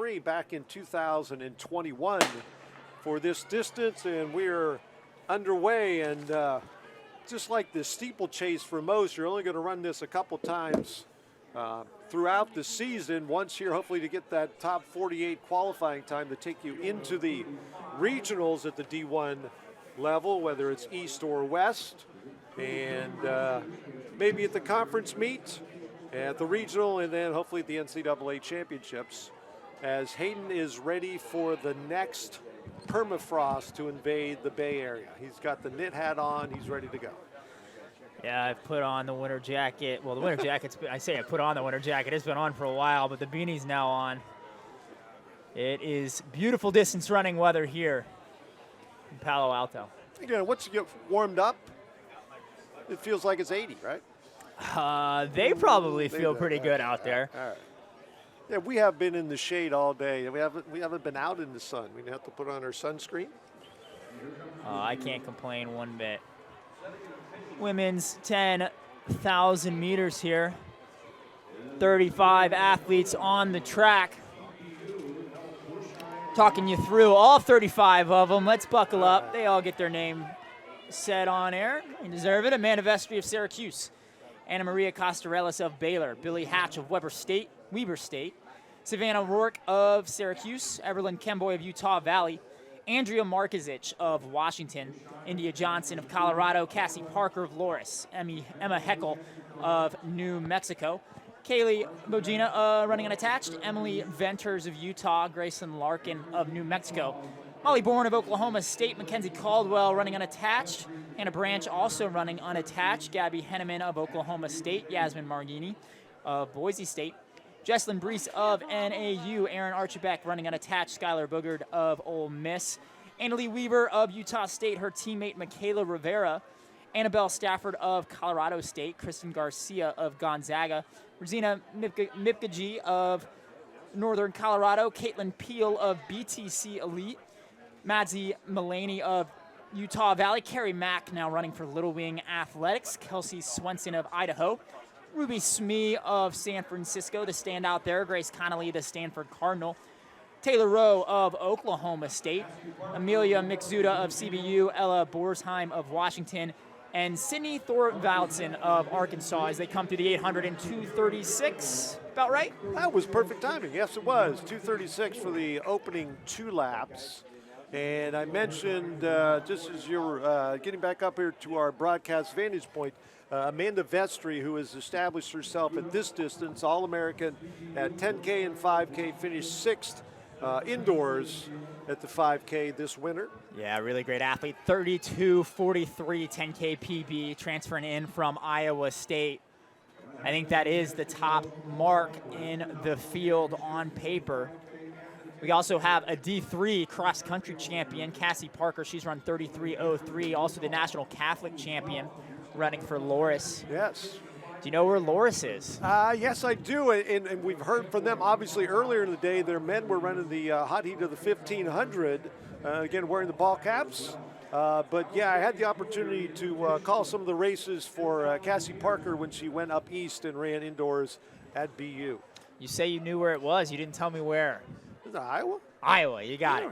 33 back in 2021 for this distance, and we're underway. And just like the steeplechase for most, you're only going to run this a couple times throughout the season. Once here, hopefully, to get that top 48 qualifying time to take you into the regionals at the D1 level, whether it's East or West, and maybe at the conference meet, at the regional, and then hopefully at the NCAA championships, as Hayden is ready for the next permafrost to invade the Bay Area. He's got the knit hat on. He's ready to go. Yeah, I've put on the winter jacket. Well, the winter jacket's, I say I put on the winter jacket. It's been on for a while, but the beanie's now on. It is beautiful distance running weather here in Palo Alto. Again, once you get warmed up, it feels like it's 80, right? They probably feel pretty good out there. All right. Yeah, we have been in the shade all day. We haven't been out in the sun. We have to put on our sunscreen. I can't complain one bit. Women's 10,000 meters here. 35 athletes on the track. Talking you through all 35 of them. Let's buckle up. They all get their name said on air. They deserve it. Amanda Vestry of Syracuse. Anna Maria Costarellis of Baylor. Billy Hatch of Weber State. Savannah Rourke of Syracuse. Everlyn Kemboy of Utah Valley. Andrea Markozich of Washington. India Johnson of Colorado. Cassie Parker of Loras. Emma Heckel of New Mexico. Kaylee Bogina running unattached. Emily Venters of Utah. Grayson Larkin of New Mexico. Molly Bourne of Oklahoma State. Mackenzie Caldwell running unattached. Hannah Branch also running unattached. Gabby Henneman of Oklahoma State. Yasmin Margini of Boise State. Jesslyn Brees of NAU. Aaron Archibek running unattached. Skylar Boogard of Ole Miss. Annalie Weaver of Utah State. Her teammate Michaela Rivera. Annabelle Stafford of Colorado State. Kristen Garcia of Gonzaga. Rosina Mipkaji of Northern Colorado. Caitlin Peel of BTC Elite. Madzi Mullaney of Utah Valley. Carrie Mack now running for Little Wing Athletics. Kelsey Swenson of Idaho. Ruby Smee of San Francisco, the standout there. Grace Connolly, the Stanford Cardinal. Taylor Rowe of Oklahoma State. Amelia Mixuda of CBU. Ella Borsheim of Washington. And Sydney Thorvaldsen of Arkansas as they come through the 800 in 2:36. About right? That was perfect timing. Yes, it was. 2:36 for the opening 2 laps. And I mentioned, just as you were getting back up here to our broadcast vantage point, Amanda Vestry, who has established herself at this distance, All-American at 10K and 5K, finished 6th indoors at the 5K this winter. Yeah, really great athlete. 32:43 10K PB, transferring in from Iowa State. I think that is the top mark in the field on paper. We also have a D3 cross-country champion, Cassie Parker. She's run 33:03, also the national Catholic champion, running for Loras. Yes. Do you know where Loras is? Yes, I do, and we've heard from them, obviously, earlier in the day. Their men were running the hot heat of the 1500, again, wearing the ball caps. But, yeah, I had the opportunity to call some of the races for Cassie Parker when she went up east and ran indoors at BU. You say you knew where it was. You didn't tell me where. Is it Iowa? Iowa, you got it.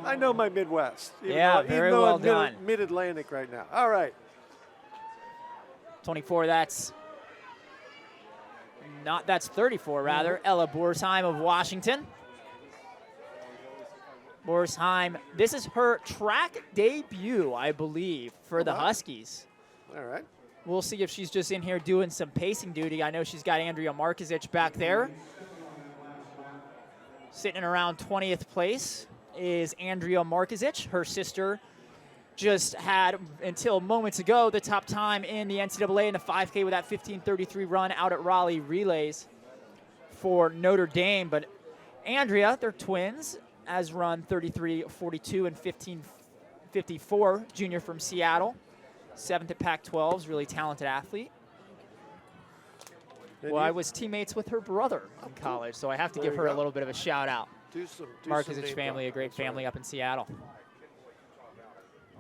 I know my Midwest. Very well done. Mid-Atlantic right now. All right. 24, that's 34 rather. Ella Borsheim of Washington. Borsheim, this is her track debut, I believe, for the Huskies. All right. We'll see if she's just in here doing some pacing duty. I know she's got Andrea Markozich back there. Sitting around 20th place is Andrea Markozich. Her sister just had, until moments ago, the top time in the NCAA in the 5K with that 15:33 run out at Raleigh Relays for Notre Dame. But Andrea, they're twins, has run 33:42 and 15:54, junior from Seattle. 7th at Pac-12's, really talented athlete. Well, I was teammates with her brother in college, so I have to give her a little bit of a shout out. Do some Markozich family, a great family up in Seattle.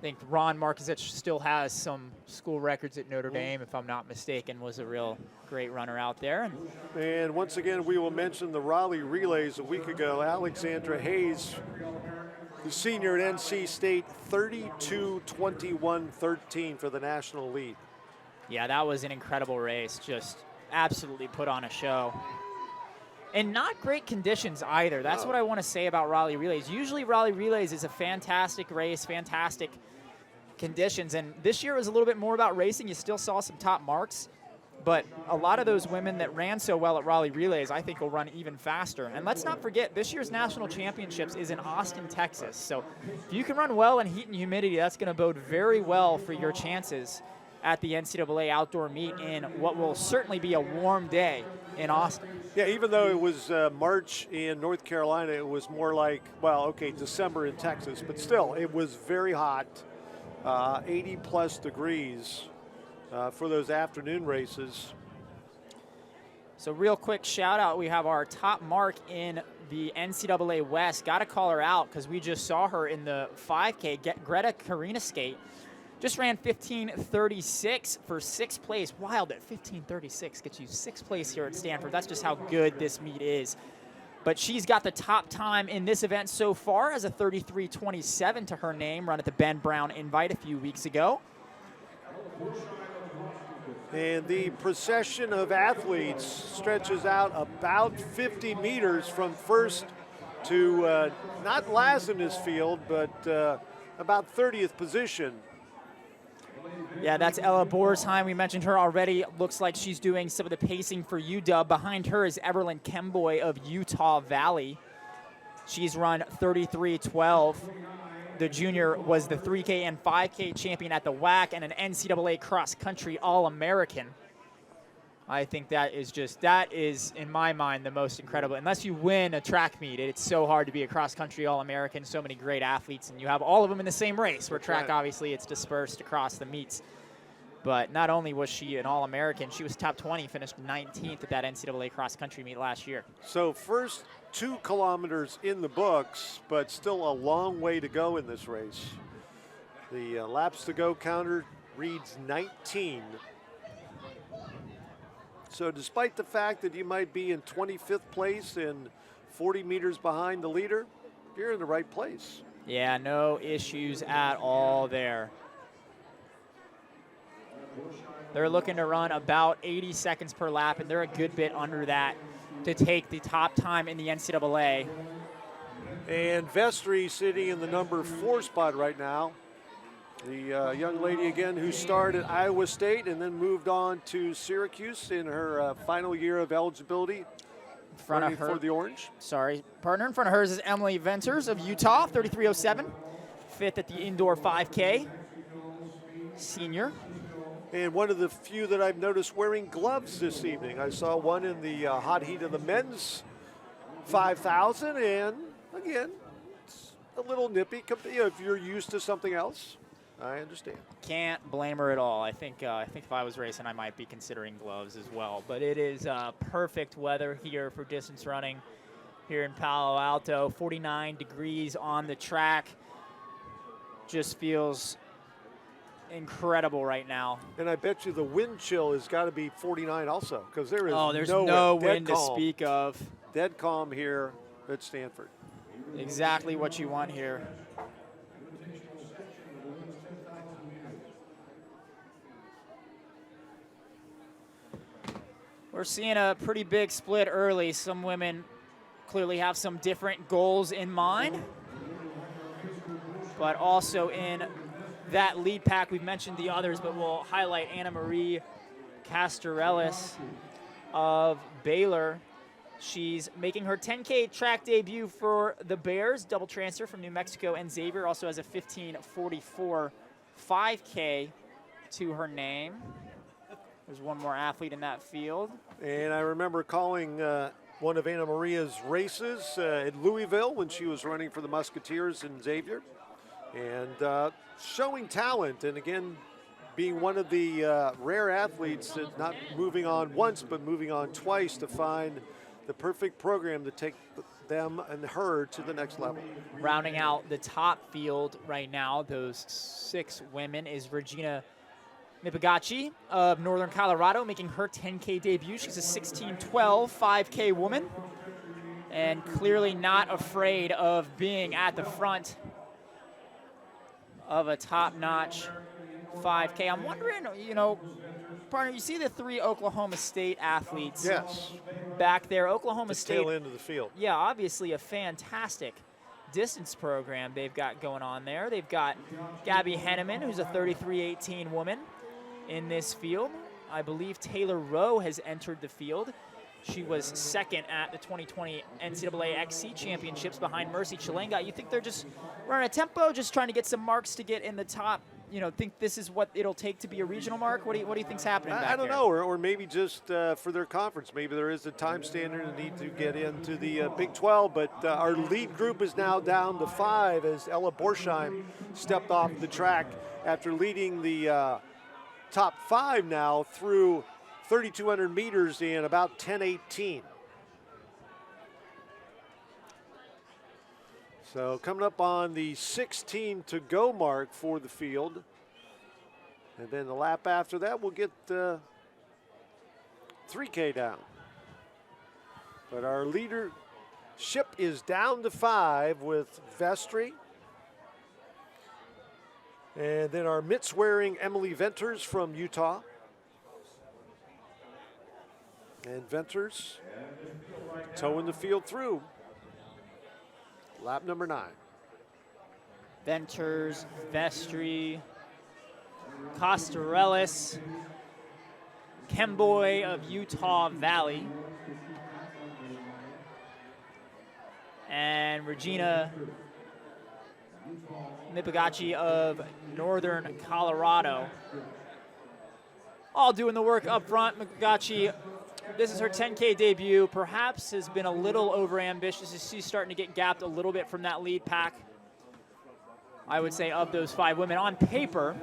think Ron Markovic still has some school records at Notre Dame, if I'm not mistaken, was a real great runner out there. And once again, we will mention the Raleigh relays a week ago. Alexandra Hayes, the senior at NC State, 32-21-13 for the national lead. Yeah, that was an incredible race. Just absolutely put on a show. And not great conditions either. That's what I want to say about Raleigh Relays. Usually Raleigh Relays is a fantastic race, fantastic conditions. And this year was a little bit more about racing. You still saw some top marks. But a lot of those women that ran so well at Raleigh Relays, I think will run even faster. And let's not forget, this year's National Championships is in Austin, Texas. So if you can run well in heat and humidity, that's going to bode very well for your chances at the NCAA outdoor meet in what will certainly be a warm day in Austin. Yeah, even though it was March in North Carolina, it was more like, well, okay, December in Texas, but still, it was very hot, 80-plus degrees for those afternoon races. So real quick shout out, we have our top mark in the NCAA West. Got to call her out because we just saw her in the 5K, Greta Karina skate. Just ran 15:36 for 6th place. Wild at 15:36 gets you 6th place here at Stanford. That's just how good this meet is. But she's got the top time in this event so far as a 33:27 to her name, run at the Ben Brown Invite a few weeks ago. And the procession of athletes stretches out about 50 meters from first to not last in this field, but about 30th position. Yeah, that's Ella Borsheim. We mentioned her already. Looks like she's doing some of the pacing for UW. Behind her is Everlyn Kemboy of Utah Valley. She's run 33:12. The junior was the 3K and 5K champion at the WAC and an NCAA cross-country All-American. I think that is, in my mind, the most incredible. Unless you win a track meet, it's so hard to be a cross-country All-American, so many great athletes, and you have all of them in the same race, where track, obviously, it's dispersed across the meets. But not only was she an All-American, she was top 20, finished 19th at that NCAA cross-country meet last year. So first 2 kilometers in the books, but still a long way to go in this race. The laps to go counter reads 19. So despite the fact that you might be in 25th place and 40 meters behind the leader, you're in the right place. Yeah, no issues at all there. They're looking to run about 80 seconds per lap, and they're a good bit under that to take the top time in the NCAA. And Vestry sitting in the number 4 spot right now. The young lady, again, who started at Iowa State and then moved on to Syracuse in her final year of eligibility In front of her, for the Orange. Sorry, partner in front of hers is Emily Venters of Utah, 33:07. 5th at the indoor 5K. Senior. And one of the few that I've noticed wearing gloves this evening. I saw one in the hot heat of the men's 5,000, and again, it's a little nippy if you're used to something else. I understand. Can't blame her at all. I think if I was racing, I might be considering gloves as well. But it is perfect weather here for distance running here in Palo Alto. 49 degrees on the track. Just feels incredible right now. And I bet you the wind chill has got to be 49 also, because there is there's no wind to calm. speak of. Dead calm here at Stanford. Exactly what you want here. We're seeing a pretty big split early. Some women clearly have some different goals in mind, but also in that lead pack, we've mentioned the others, but we'll highlight Anna Marie Castarelis of Baylor. She's making her 10K track debut for the Bears, double transfer from New Mexico, and Xavier also has a 15:44 5K to her name. There's one more athlete in that field. And I remember calling one of Anna Maria's races at Louisville when she was running for the Musketeers in Xavier. And showing talent, and again, being one of the rare athletes that not moving on once, but moving on twice to find the perfect program to take them and her to the next level. Rounding out the top field right now, those 6 women, is Regina Mipagachi of Northern Colorado, making her 10K debut. She's a 16-12 5K woman, and clearly not afraid of being at the front of a top-notch 5K. I'm wondering, you know, partner, you see the 3 Oklahoma State athletes back there. Oklahoma State, tail end of the field. Yeah, obviously a fantastic distance program they've got going on there. They've got Gabby Henneman, who's a 33-18 woman in this field. I believe Taylor Rowe has entered the field. She was second at the 2020 NCAA XC Championships behind Mercy Chilenga. You think they're just running a tempo, just trying to get some marks to get in the top? You know, think this is what it'll take to be a regional mark? What do you think's happening back I don't there? know, or maybe just for their conference. Maybe there is a time standard and need to get into the Big 12, but our lead group is now down to 5 as Ella Borsheim stepped off the track after leading the top 5 now through 3,200 meters in about 10:18. So coming up on the 16 to go mark for the field. And then the lap after that, we'll get 3K down. But our leadership is down to 5 with Vestry. And then our mitts-wearing Emily Venters from Utah. And Venters towing the field through. Lap number 9. Venters, Vestry, Costarellis, Kemboy of Utah Valley, and Regina Mipagachi of Northern Colorado. All doing the work up front. Mipagachi, this is her 10K debut, perhaps has been a little overambitious as she's starting to get gapped a little bit from that lead pack. I would say of those 5 women on paper,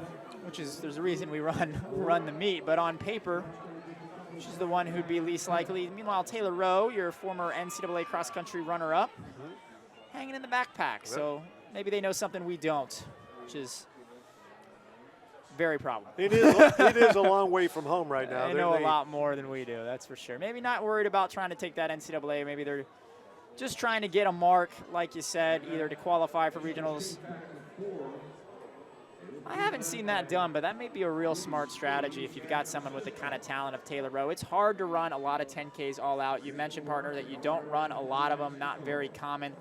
which is, there's a reason we run the meet, but on paper, she's the one who'd be least likely. Meanwhile, Taylor Rowe, your former NCAA cross-country runner-up, hanging in the backpack. So maybe they know something we don't, which is very probable. It is a long way from home right now. They know a lot more than we do, that's for sure. Maybe not worried about trying to take that NCAA. Maybe they're just trying to get a mark, like you said, either to qualify for regionals. I haven't seen that done, but that may be a real smart strategy if you've got someone with the kind of talent of Taylor Rowe. It's hard to run a lot of 10Ks all out. You mentioned, partner, that you don't run a lot of them, not very common.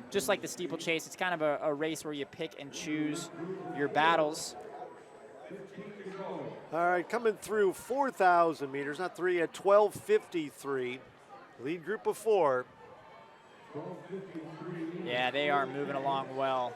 Just like the steeplechase, it's kind of a race where you pick and choose your battles. All right, coming through 4,000 meters, not 3, at 12:53. Lead group of 4. Yeah, they are moving along well.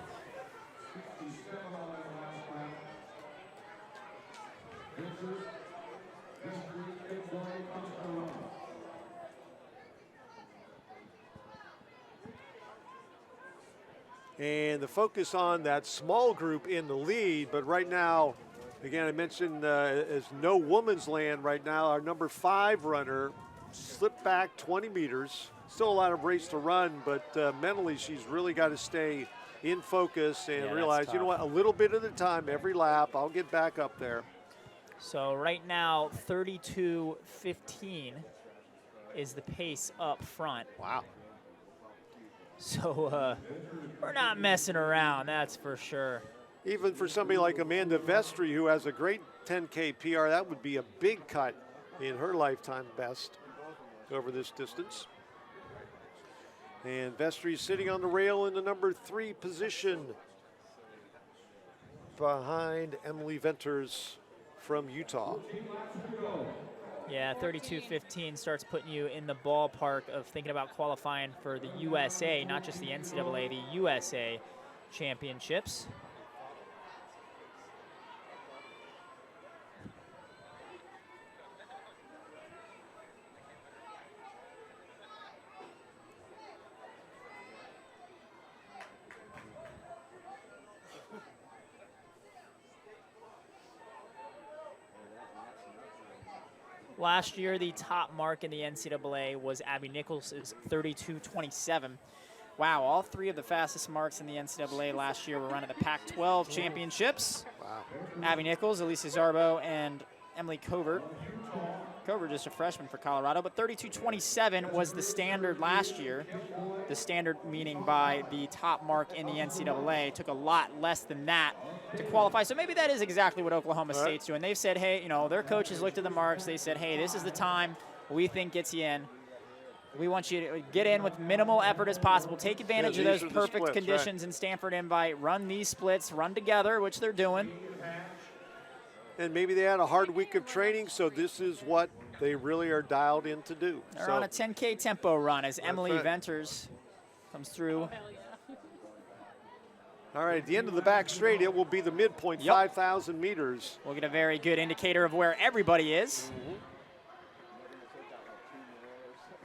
And the focus on that small group in the lead, but right now, again, I mentioned as no woman's land right now. Our number 5 runner slipped back 20 meters. Still a lot of race to run, but mentally she's really got to stay in focus and realize, you know what, a little bit at a time, every lap, I'll get back up there. So right now, 32:15 is the pace up front. Wow. So we're not messing around, that's for sure. Even for somebody like Amanda Vestry, who has a great 10K PR, that would be a big cut in her lifetime best over this distance. And Vestry sitting on the rail in the number 3 position behind Emily Venters from Utah. Yeah, 32:15 starts putting you in the ballpark of thinking about qualifying for the USA, not just the NCAA, the USA championships. Last year, the top mark in the NCAA was Abby Nichols' 32:27. Wow, all three of the fastest marks in the NCAA last year were run at the Pac-12 championships. Wow. Abby Nichols, Elisa Zarbo, and Emily Covert. Covert just a freshman for Colorado, but 32.27 was the standard last year. The standard meaning by the top mark in the NCAA. Took a lot less than that to qualify. So maybe that is exactly what Oklahoma State's doing. They've said, hey, you know, their coaches looked at the marks. They said, hey, this is the time we think gets you in. We want you to get in with minimal effort as possible. Take advantage of those perfect splits, conditions in Stanford Invite. Run these splits, run together, which they're doing. And maybe they had a hard week of training, so this is what they really are dialed in to do. They're on a 10K tempo run as Emily Venters comes through. All right, at the end of the back straight, it will be the midpoint, 5,000 meters. We'll get a very good indicator of where everybody is.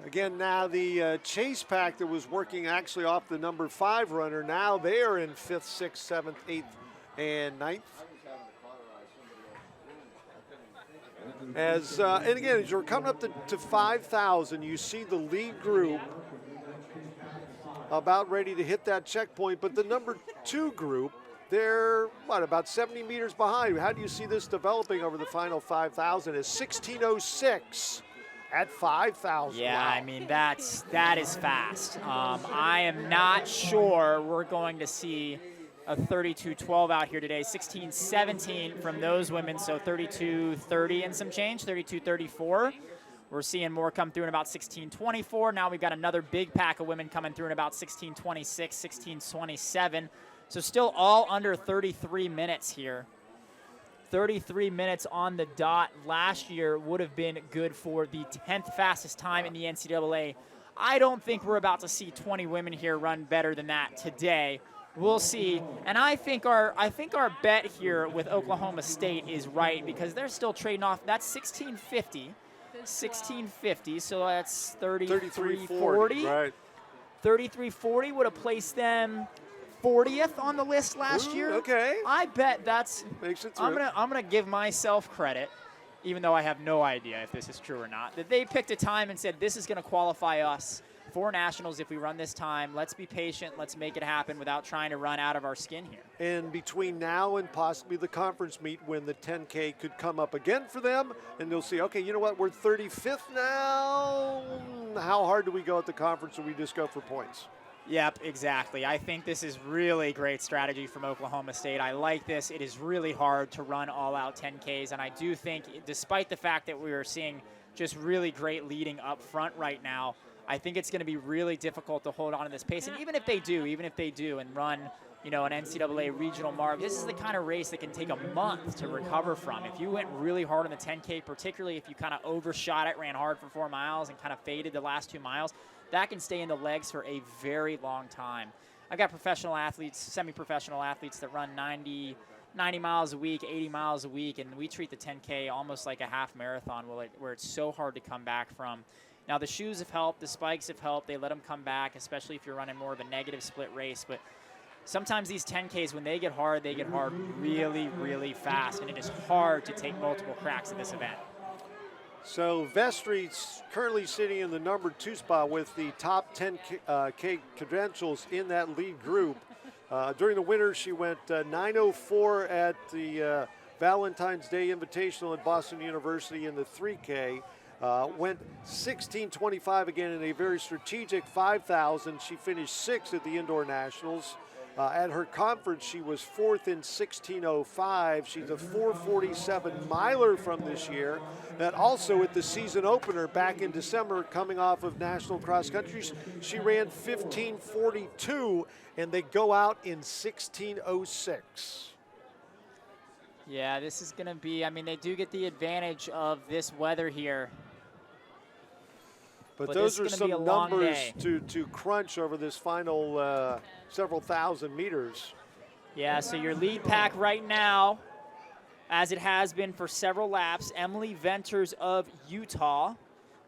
Again, now the chase pack that was working actually off the number 5 runner, now they are in 5th, 6th, 7th, 8th, and 9th. And again, as you're coming up to 5,000, you see the lead group about ready to hit that checkpoint, but the number 2 group, they're, about 70 meters behind. How do you see this developing over the final 5,000? Is 16:06 at 5,000. Yeah, wow. I mean, that is fast. I am not sure we're going to see a 32.12 out here today. 16:17 from those women, so 32.30 and some change, 32.34. We're seeing more come through in about 16:24. Now we've got another big pack of women coming through in about 16:26, 16:27. So still all under 33 minutes here. 33 minutes on the dot last year would have been good for the 10th fastest time in the NCAA. I don't think we're about to see 20 women here run better than that today. We'll see. And I think our bet here with Oklahoma State is right because they're still trading off. That's 1650, so that's 33.40. Right. 33.40 would have placed them 40th on the list last year. Okay. I bet that's. Makes it through. I'm gonna give myself credit, even though I have no idea if this is true or not, that they picked a time and said this is going to qualify us for nationals if we run this time. Let's be patient. Let's make it happen without trying to run out of our skin here. And between now and possibly the conference meet when the 10K could come up again for them, and they'll see, okay, you know what, we're 35th now. How hard do we go at the conference, or we just go for points? Yep, exactly. I think this is really great strategy from Oklahoma State. I like this. It is really hard to run all-out 10Ks, and I do think, despite the fact that we are seeing just really great leading up front right now, I think it's going to be really difficult to hold on to this pace. And even if they do and run, an NCAA regional mark, this is the kind of race that can take a month to recover from. If you went really hard on the 10K, particularly if you kind of overshot it, ran hard for 4 miles and kind of faded the last 2 miles, that can stay in the legs for a very long time. I've got professional athletes, semi-professional athletes that run 90 miles a week, 80 miles a week, and we treat the 10K almost like a half marathon where it's so hard to come back from. Now, the shoes have helped, the spikes have helped. They let them come back, especially if you're running more of a negative split race. But sometimes these 10Ks, when they get hard really, really fast, and it is hard to take multiple cracks at this event. So Vestry's currently sitting in the number 2 spot with the top 10K credentials in that lead group. During the winter, she went 9:04 at the Valentine's Day Invitational at Boston University in the 3K. Went 16:25 again in a very strategic 5,000. She finished 6th at the Indoor Nationals. At her conference, she was 4th in 16:05. She's a 4:47 miler from this year. And also at the season opener back in December, coming off of National Cross Country, she ran 15:42, and they go out in 16:06. Yeah, this is going to be, they do get the advantage of this weather here. But those are some numbers to crunch over this final several thousand meters. Yeah, so your lead pack right now, as it has been for several laps, Emily Venters of Utah,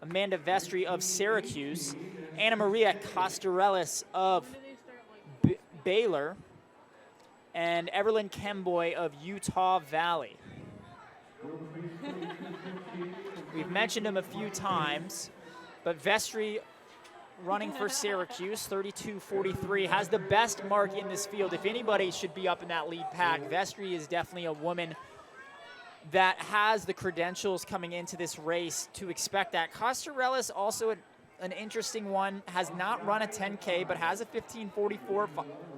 Amanda Vestry of Syracuse, Anna Maria Costarelis of Baylor, and Everlyn Kemboy of Utah Valley. We've mentioned them a few times, but Vestry running for Syracuse, 32.43, has the best mark in this field. If anybody should be up in that lead pack, Vestry is definitely a woman that has the credentials coming into this race to expect that. Costarellis, also an interesting one, has not run a 10K, but has a 15:44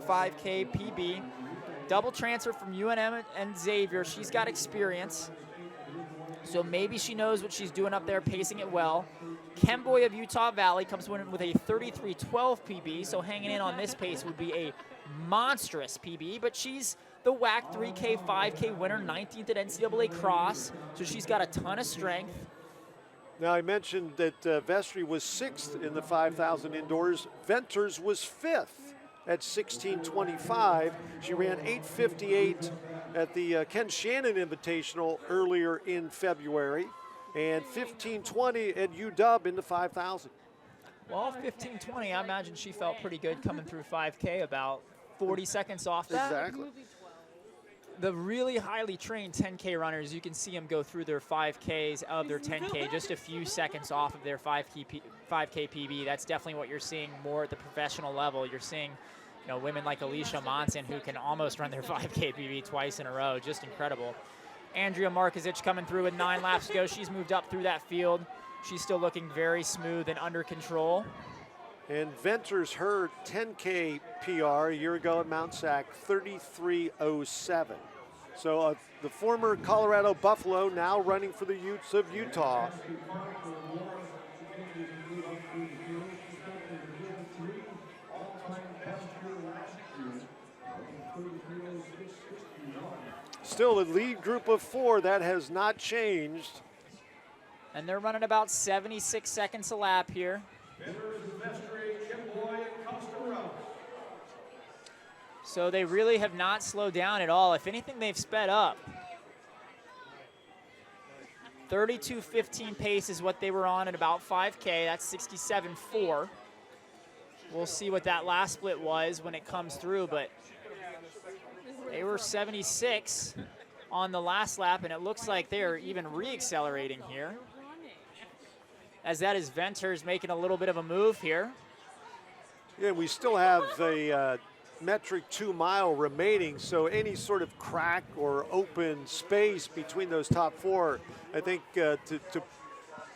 5K PB. Double transfer from UNM and Xavier. She's got experience, so maybe she knows what she's doing up there, pacing it well. Kemboy of Utah Valley comes in with a 33:12 PB, so hanging in on this pace would be a monstrous PB, but she's the WAC 3K, 5K winner, 19th at NCAA Cross, so she's got a ton of strength. Now, I mentioned that Vestry was 6th in the 5,000 indoors. Venters was 5th at 16:25. She ran 8:58 at the Ken Shannon Invitational earlier in February, and 15:20 at UW in the 5,000. Well, 15:20, I imagine she felt pretty good coming through 5K, about 40 seconds off that. Exactly. The really highly trained 10K runners, you can see them go through their 5Ks of their 10K just a few seconds off of their 5K PB. That's definitely what you're seeing more at the professional level. You're seeing, you know, women like Alicia Monson who can almost run their 5K PB twice in a row. Just incredible. Andrea Markovic coming through with 9 laps to go. She's moved up through that field. She's still looking very smooth and under control. And Venters, her 10K PR a year ago at Mount Sac, 33:07. So the former Colorado Buffalo now running for the Utes of Utah. Still a lead group of 4, that has not changed. And they're running about 76 seconds a lap here. So they really have not slowed down at all. If anything, they've sped up. 32:15 pace is what they were on at about 5K. That's 67.4. We'll see what that last split was when it comes through, but they were 76 on the last lap, and it looks like they're even re-accelerating here. As that is Venters making a little bit of a move here. Yeah, we still have a metric 2 mile remaining, so any sort of crack or open space between those top 4, I think to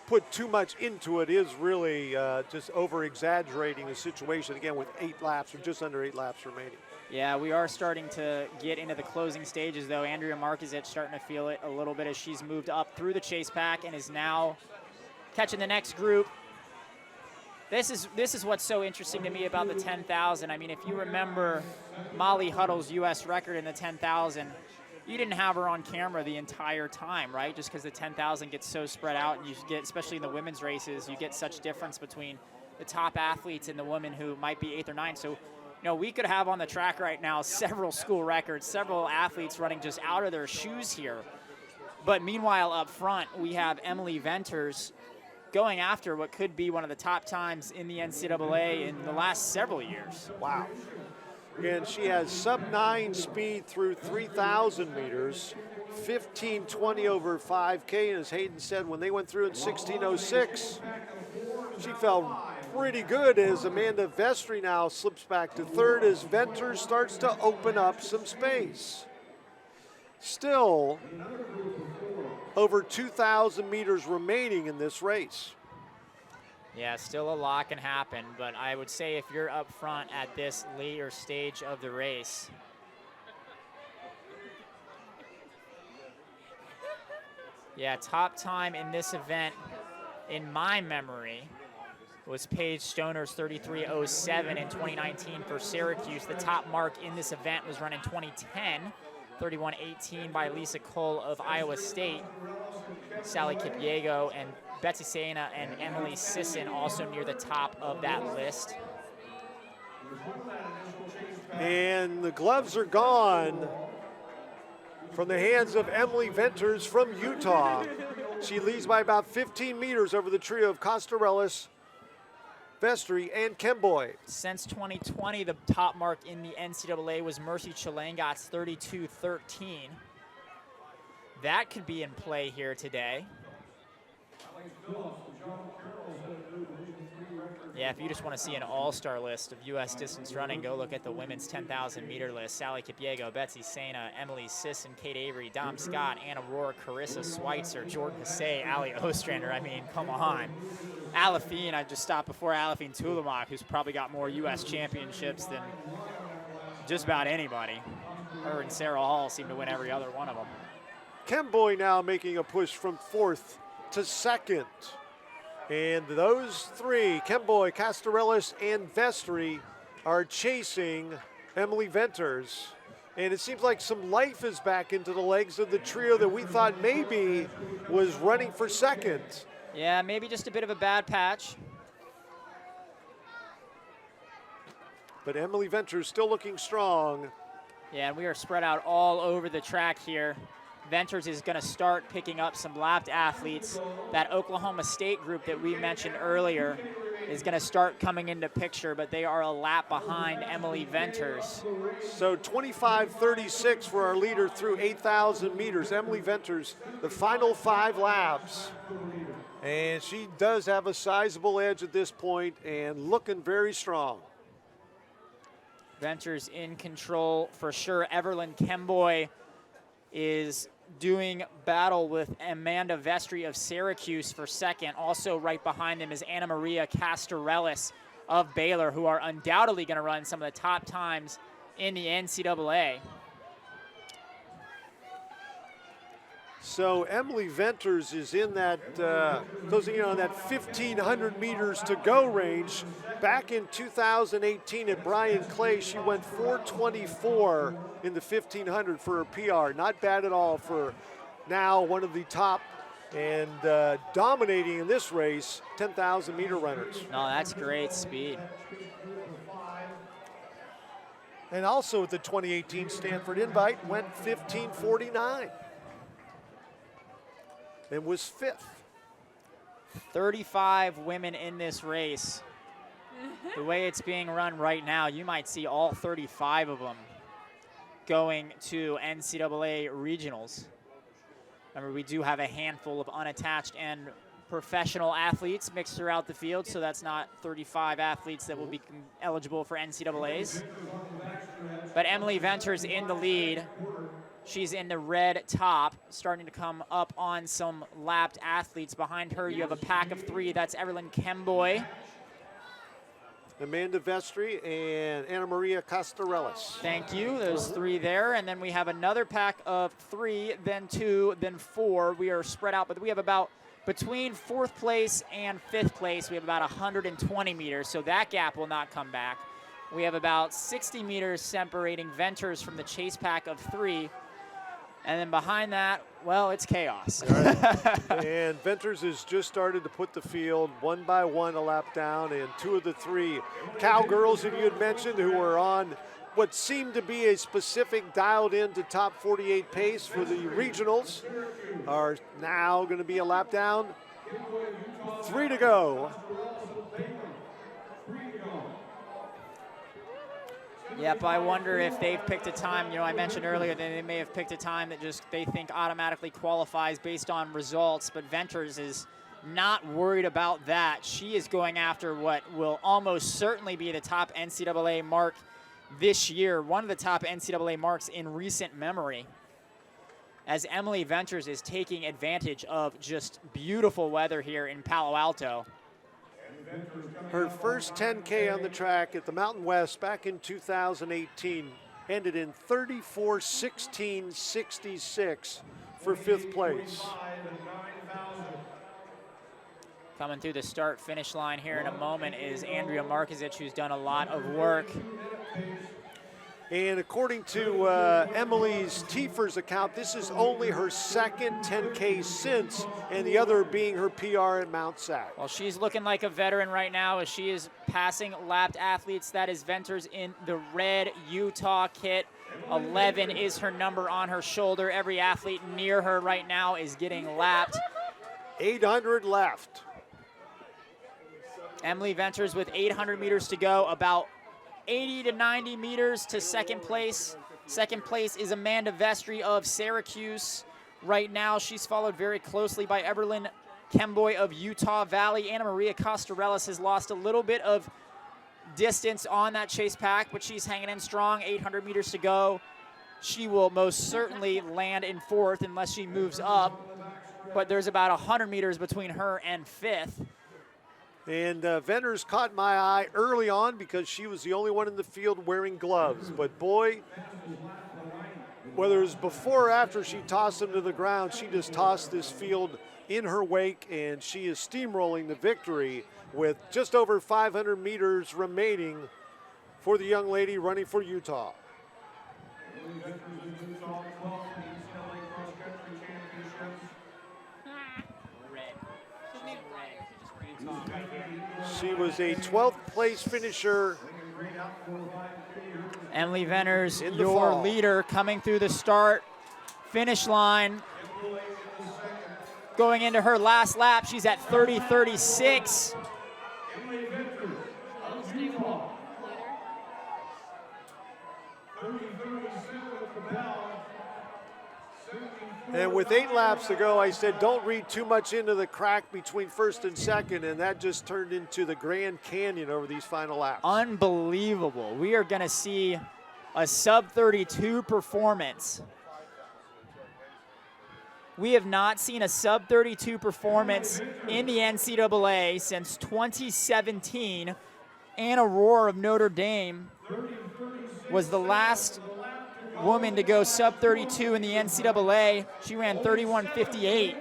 put too much into it is really just over exaggerating the situation, again, with 8 laps or just under 8 laps remaining. Yeah, we are starting to get into the closing stages, though. Andrea Markovic starting to feel it a little bit as she's moved up through the chase pack and is now catching the next group. This is what's so interesting to me about the 10,000. I mean, if you remember Molly Huddle's U.S. record in the 10,000, you didn't have her on camera the entire time, right? Just because the 10,000 gets so spread out, and you get, especially in the women's races, you get such difference between the top athletes and the women who might be 8th or 9th. So, you know, we could have on the track right now several school records, several athletes running just out of their shoes here. But meanwhile, up front, we have Emily Venters going after what could be one of the top times in the NCAA in the last several years. Wow. And she has sub-9 speed through 3,000 meters, 15:20 over 5K, and as Hayden said, when they went through in 16:06, she felt pretty good as Amanda Vestry now slips back to 3rd as Venters starts to open up some space. Still over 2,000 meters remaining in this race. Yeah, still a lot can happen, but I would say if you're up front at this later stage of the race, yeah, top time in this event, in my memory, was Paige Stoner's 33:07 in 2019 for Syracuse. The top mark in this event was run in 2010. 31:18 by Lisa Cole of Iowa State. Sally Kipyego and Betsy Sena and Emily Sisson also near the top of that list. And the gloves are gone from the hands of Emily Venters from Utah. She leads by about 15 meters over the trio of Costarellis, Vestry, and Kemboy. Since 2020, the top mark in the NCAA was Mercy Chalangot's 32:13. That could be in play here today. Yeah, if you just want to see an all-star list of U.S. distance running, go look at the women's 10,000 meter list. Sally Kipyego, Betsy Sena, Emily Sisson, Kate Avery, Dom Scott, Anna Rourke, Carissa Schweitzer, Jordan Hussein, Ali Ostrander. I mean, come on. Alafine, I just stopped before Alafine Tulimak, who's probably got more U.S. championships than just about anybody. Her and Sarah Hall seem to win every other one of them. Kemboy now making a push from 4th to 2nd. And those three, Kemboy, Castorellis, and Vestry, are chasing Emily Venters. And it seems like some life is back into the legs of the trio that we thought maybe was running for 2nd. Yeah, maybe just a bit of a bad patch. But Emily Venters still looking strong. Yeah, and we are spread out all over the track here. Venters is going to start picking up some lapped athletes. That Oklahoma State group that we mentioned earlier is going to start coming into picture, but they are a lap behind Emily Venters. So 25:36 for our leader through 8,000 meters. Emily Venters, the final 5 laps. And she does have a sizable edge at this point and looking very strong. Venters in control for sure. Everlyn Kemboy is doing battle with Amanda Vestry of Syracuse for 2nd. Also right behind them is Anna Maria Castorellis of Baylor, who are undoubtedly going to run some of the top times in the NCAA. So Emily Venters is in that, closing in on that 1,500 meters to go range. Back in 2018 at Brian Clay, she went 4:24 in the 1,500 for her PR. Not bad at all for now one of the top and dominating in this race 10,000 meter runners. No, that's great speed. And also at the 2018 Stanford Invite went 15:49. And was 5th. 35 women in this race. The way it's being run right now, you might see all 35 of them going to NCAA regionals. Remember, we do have a handful of unattached and professional athletes mixed throughout the field, so that's not 35 athletes that will be eligible for NCAAs. But Emily Venters in the lead. She's in the red top, starting to come up on some lapped athletes. Behind her, you have a pack of 3. That's Everlyn Kemboy, Amanda Vestry, and Anna Maria Castorellis. Thank you. There's 3 there. And then we have another pack of 3, then 2, then 4. We are spread out, but we have about between 4th place and 5th place, we have about 120 meters, so that gap will not come back. We have about 60 meters separating Venters from the chase pack of 3. And then behind that, well, it's chaos. And Venters has just started to put the field one by one a lap down, and 2 of the 3 cowgirls that you had mentioned who were on what seemed to be a specific dialed in to top 48 pace for the regionals are now going to be a lap down. 3 to go. Yep, I wonder if they've picked a time. You know, I mentioned earlier that they may have picked a time that just they think automatically qualifies based on results, but Venters is not worried about that. She is going after what will almost certainly be the top NCAA mark this year, one of the top NCAA marks in recent memory, as Emily Venters is taking advantage of just beautiful weather here in Palo Alto. Her first 10K on the track at the Mountain West back in 2018 ended in 34:16.66 for 5th place. Coming through the start-finish line here in a moment is Andrea Markovic, who's done a lot of work. And according to Emily's Tiefer's account, this is only her 2nd 10K since, and the other being her PR at Mount Sac. Well, she's looking like a veteran right now as she is passing lapped athletes. That is Venters in the red Utah kit. 11 is her number on her shoulder. Every athlete near her right now is getting lapped. 800 left. Emily Venters with 800 meters to go, about 80 to 90 meters to 2nd place. 2nd place is Amanda Vestry of Syracuse. Right now, she's followed very closely by Everlyn Kemboy of Utah Valley. Anna Maria Costarellis has lost a little bit of distance on that chase pack, but she's hanging in strong. 800 meters to go. She will most certainly land in 4th unless she moves up, but there's about 100 meters between her and 5th. And Venters caught my eye early on because she was the only one in the field wearing gloves. But boy, whether it was before or after she tossed them to the ground, she just tossed this field in her wake, and she is steamrolling the victory with just over 500 meters remaining for the young lady running for Utah. She was a 12th place finisher. Emily Venters, your leader, coming through the start finish line. Going into her last lap, she's at 30:36. And with 8 laps to go, I said, don't read too much into the crack between 1st and 2nd, and that just turned into the Grand Canyon over these final laps. Unbelievable. We are going to see a sub-32 performance. We have not seen a sub-32 performance in the NCAA since 2017. Anna Rohr of Notre Dame was the last woman to go sub-32 in the NCAA. She ran 31:58.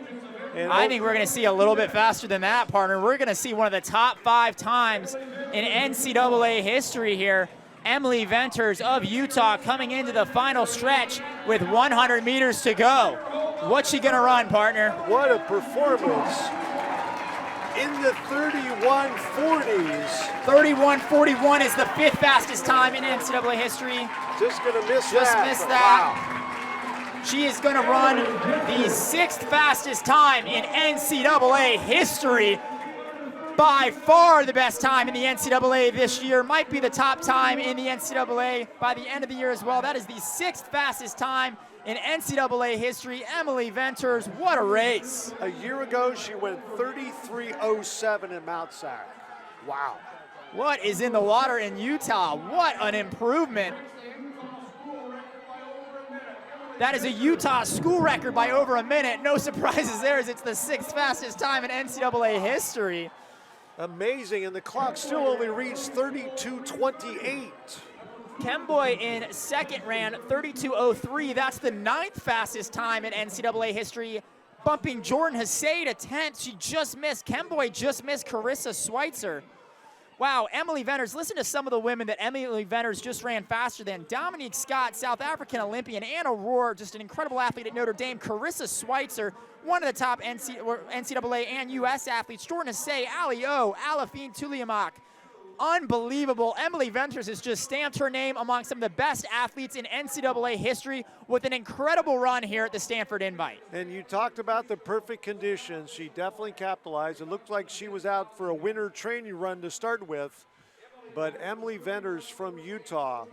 I think we're going to see a little bit faster than that, partner. We're going to see one of the top 5 times in NCAA history here. Emily Venters of Utah coming into the final stretch with 100 meters to go. What's she going to run, partner? What a performance. In the 31:40s. 31:41 is the 5th fastest time in NCAA history. Just going to miss Just that. missed that. Wow. She is going to run the 6th fastest time in NCAA history. By far the best time in the NCAA this year. Might be the top time in the NCAA by the end of the year as well. That is the 6th fastest time in NCAA history. Emily Venters, what a race. A year ago, she went 33:07 in Mount Sac. Wow. What is in the water in Utah? What an improvement. That is a Utah school record by over a minute. No surprises there, as it's the 6th fastest time in NCAA history. Amazing, and the clock still only reads 32:28. Kemboy in 2nd ran 32:03. That's the 9th fastest time in NCAA history, bumping Jordan Hussein to 10th. She just missed. Kemboy just missed Carissa Schweitzer. Wow, Emily Venters, listen to some of the women that Emily Venters just ran faster than. Dominique Scott, South African Olympian. Anna Rohr, just an incredible athlete at Notre Dame. Carissa Schweitzer, one of the top NCAA and U.S. athletes. Jordan Hussein, Ali O, Alafine Tuliamak. Unbelievable. Emily Venters has just stamped her name among some of the best athletes in NCAA history with an incredible run here at the Stanford Invite. And you talked about the perfect conditions. She definitely capitalized. It looked like she was out for a winter training run to start with. But Emily Venters from Utah,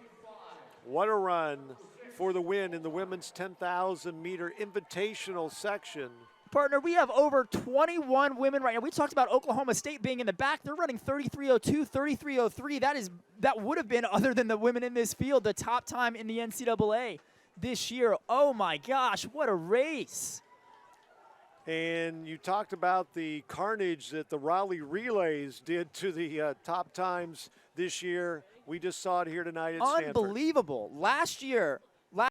what a run for the win in the women's 10,000 meter invitational section. Partner, we have over 21 women right now. We talked about Oklahoma State being in the back. They're running 33:02, 33:03. That would have been, other than the women in this field, the top time in the NCAA this year. Oh my gosh, what a race. And you talked about the carnage that the Raleigh relays did to the top times this year. We just saw it here tonight at Stanford. Unbelievable. Last year,